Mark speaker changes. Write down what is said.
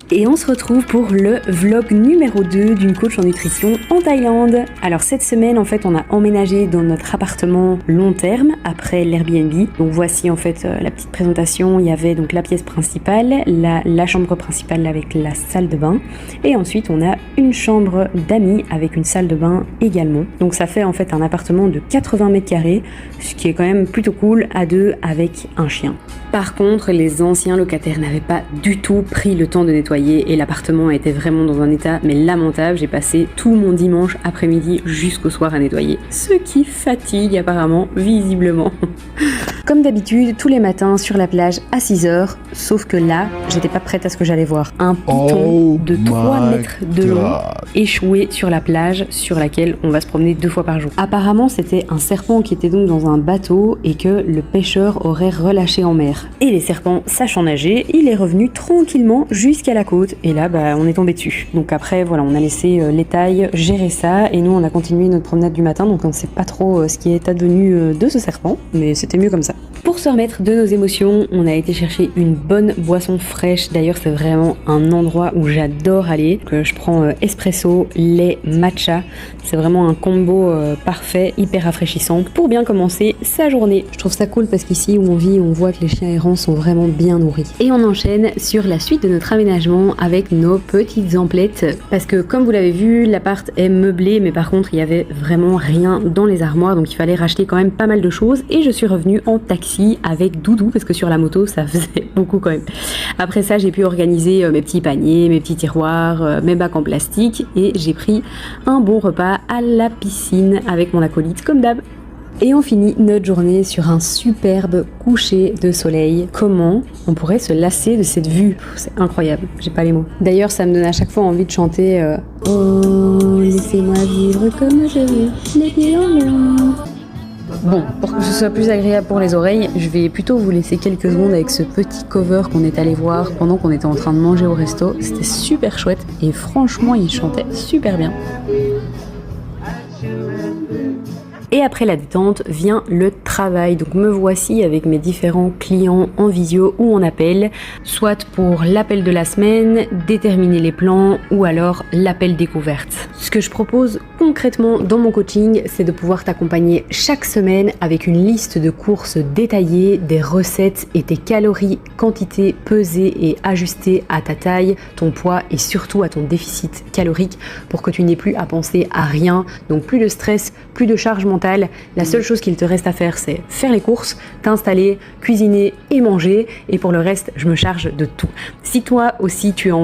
Speaker 1: Et on se retrouve pour le vlog numéro 2 d'une coach en nutrition en Thaïlande. Alors cette semaine en fait on a emménagé dans notre appartement long terme après l'Airbnb. Donc voici en fait la petite présentation. Il y avait donc la pièce principale, la chambre principale avec la salle de bain. Et ensuite on a une chambre d'amis avec une salle de bain également. Donc ça fait en fait un appartement de 80 mètres carrés, ce qui est quand même plutôt cool à deux avec un chien. Par contre, les anciens locataires n'avaient pas du tout pris le temps de nettoyer et l'appartement était vraiment dans un état mais lamentable. J'ai passé tout mon dimanche après-midi jusqu'au soir à nettoyer, ce qui fatigue apparemment, visiblement. Comme d'habitude, tous les matins sur la plage à 6h, sauf que là, j'étais pas prête à ce que j'allais voir. Un python de 3 mètres de long échoué sur la plage sur laquelle on va se promener 2 fois par jour. Apparemment, c'était un serpent qui était donc dans un bateau et que le pêcheur aurait relâché en mer. Et les serpents, sachant nager, il est revenu tranquillement jusqu'à la côte et là, on est tombé dessus. Donc après, voilà, on a laissé les tailles gérer ça et nous, on a continué notre promenade du matin, donc on ne sait pas trop ce qui est advenu de ce serpent, mais c'était mieux comme ça. Pour se remettre de nos émotions, on a été chercher une bonne boisson fraîche. D'ailleurs, c'est vraiment un endroit où j'adore aller. Je prends espresso, lait, matcha. C'est vraiment un combo parfait, hyper rafraîchissant pour bien commencer sa journée. Je trouve ça cool parce qu'ici où on vit, on voit que les chiens errants sont vraiment bien nourris. Et on enchaîne sur la suite de notre aménagement avec nos petites emplettes. Parce que comme vous l'avez vu, l'appart est meublé, mais par contre, il y avait vraiment rien dans les armoires. Donc il fallait racheter quand même pas mal de choses. Et je suis revenue en taxi avec Doudou parce que sur la moto ça faisait beaucoup quand même. Après ça j'ai pu organiser mes petits paniers, mes petits tiroirs, mes bacs en plastique et j'ai pris un bon repas à la piscine avec mon acolyte comme d'hab. Et on finit notre journée sur un superbe coucher de soleil. Comment on pourrait se lasser de cette vue? C'est incroyable, j'ai pas les mots. D'ailleurs ça me donne à chaque fois envie de chanter oh laissez-moi vivre comme je veux, les pieds dans l'eau. Bon, pour que ce soit plus agréable pour les oreilles, je vais plutôt vous laisser quelques secondes avec ce petit cover qu'on est allé voir pendant qu'on était en train de manger au resto. C'était super chouette et franchement, il chantait super bien. Et après la détente vient le travail. Donc me voici avec mes différents clients en visio ou en appel, soit pour l'appel de la semaine, déterminer les plans ou alors l'appel découverte. Ce que je propose concrètement dans mon coaching, c'est de pouvoir t'accompagner chaque semaine avec une liste de courses détaillée, des recettes et tes calories, quantités pesées et ajustées à ta taille, ton poids et surtout à ton déficit calorique pour que tu n'aies plus à penser à rien. Donc plus de stress, plus de charge mentale. La seule chose qu'il te reste à faire, c'est faire les courses, t'installer, cuisiner et manger. Et pour le reste, je me charge de tout. Si toi aussi tu as